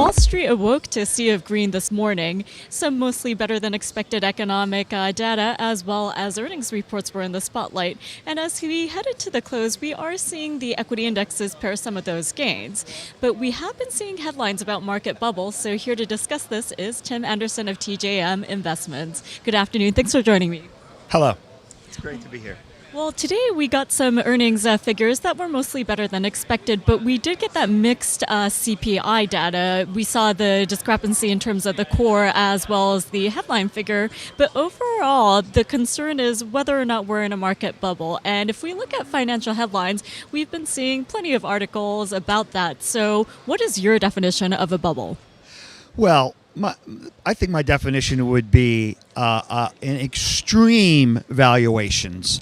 Wall Street awoke to a sea of green this morning. Some mostly better than expected economic data as well as earnings reports were in the spotlight. And as we headed to the close, we are seeing the equity indexes pair some of those gains. But we have been seeing headlines about market bubbles. So here to discuss this is Tim Anderson of TJM Investments. Good afternoon. Thanks for joining me. Hello. It's great to be here. Well, today we got some earnings figures that were mostly better than expected, but we did get that mixed CPI data. We saw the discrepancy in terms of the core as well as the headline figure. But overall, the concern is whether or not we're in a market bubble. And if we look at financial headlines, we've been seeing plenty of articles about that. So what is your definition of a bubble? Well, I think my definition would be in extreme valuations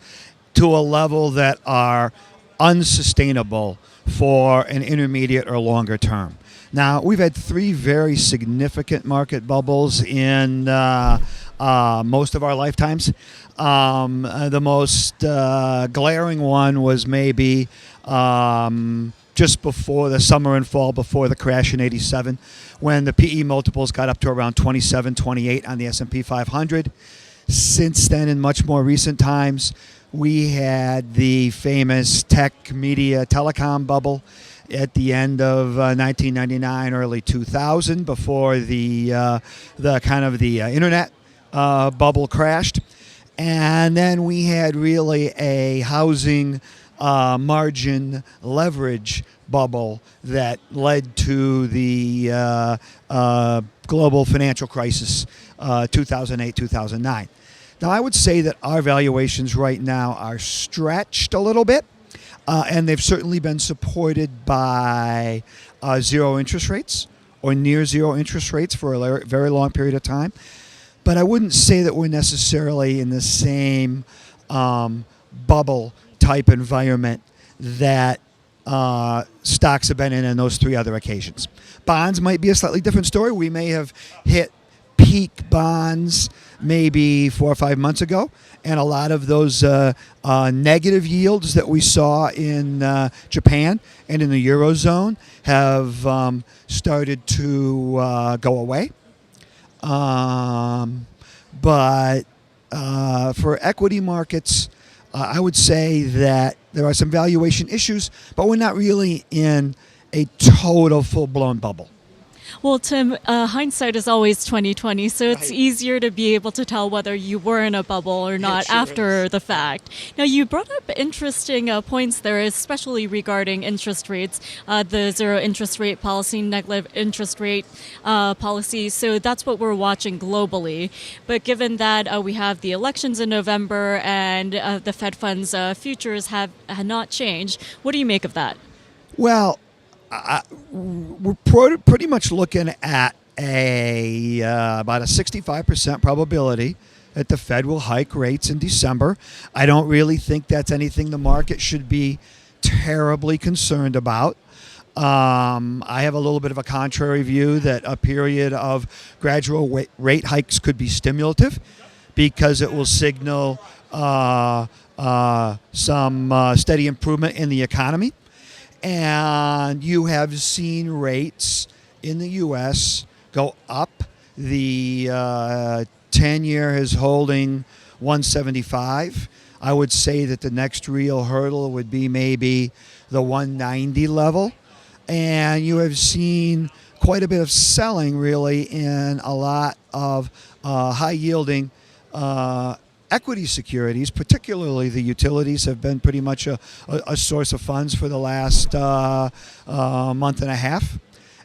to a level that are unsustainable for an intermediate or longer term. Now, we've had three very significant market bubbles in most of our lifetimes. The most glaring one was maybe just before the summer and fall, before the crash in 87, when the PE multiples got up to around 27, 28 on the S&P 500. Since then, in much more recent times, we had the famous tech, media, telecom bubble at the end of 1999, early 2000, before the internet bubble crashed. And then we had really a housing margin leverage bubble that led to the global financial crisis, 2008, 2009. Now, I would say that our valuations right now are stretched a little bit, and they've certainly been supported by zero interest rates or near zero interest rates for a very long period of time. But I wouldn't say that we're necessarily in the same bubble type environment that stocks have been in those three other occasions. Bonds might be a slightly different story. We may have hit peak bonds maybe 4 or 5 months ago, and a lot of those negative yields that we saw in Japan and in the Eurozone have started to go away. But for equity markets, I would say that there are some valuation issues, but we're not really in a total full-blown bubble. Well, Tim, hindsight is always 20/20, so it's Right. easier to be able to tell whether you were in a bubble or not sure after is. the fact. Now, you brought up interesting points there, especially regarding interest rates, the zero interest rate policy, negative interest rate policy. So that's what we're watching globally. But given that we have the elections in November and the Fed funds futures have not changed, what do you make of that? Well, we're pretty much looking at about a 65% probability that the Fed will hike rates in December. I don't really think that's anything the market should be terribly concerned about. I have a little bit of a contrary view that a period of gradual rate hikes could be stimulative because it will signal some steady improvement in the economy. And you have seen rates in the U.S. go up. The 10-year is holding 175. I would say that the next real hurdle would be maybe the 190 level. And you have seen quite a bit of selling, really, in a lot of high-yielding equity securities, particularly the utilities, have been pretty much a source of funds for the last month and a half.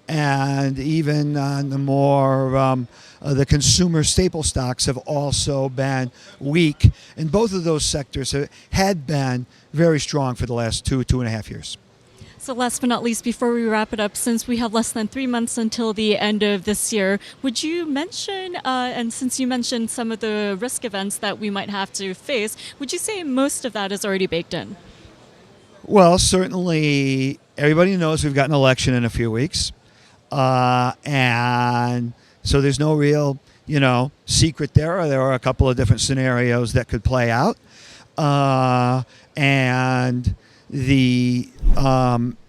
And even on the more the consumer staple stocks have also been weak. And both of those sectors had been very strong for the last 2.5 years. So last but not least, before we wrap it up, since we have less than 3 months until the end of this year, would you mention, and since you mentioned some of the risk events that we might have to face, would you say most of that is already baked in? Well, certainly everybody knows we've got an election in a few weeks. And so there's no real, secret there. There are a couple of different scenarios that could play out. And the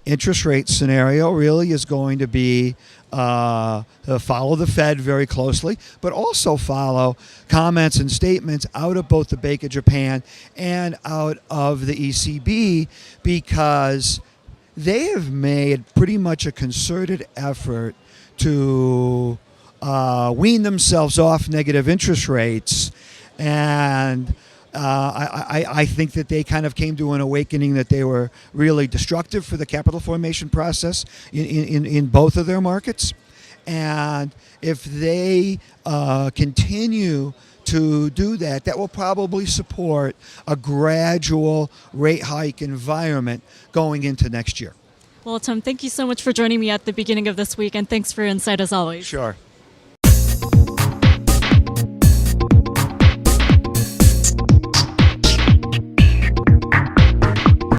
interest rate scenario really is going to be follow the Fed very closely, but also follow comments and statements out of both the Bank of Japan and out of the ECB, because they have made pretty much a concerted effort to wean themselves off negative interest rates. And I think that they kind of came to an awakening that they were really destructive for the capital formation process in both of their markets. And if they continue to do that, that will probably support a gradual rate hike environment going into next year. Well, Tom, thank you so much for joining me at the beginning of this week, and thanks for your insight as always. Sure.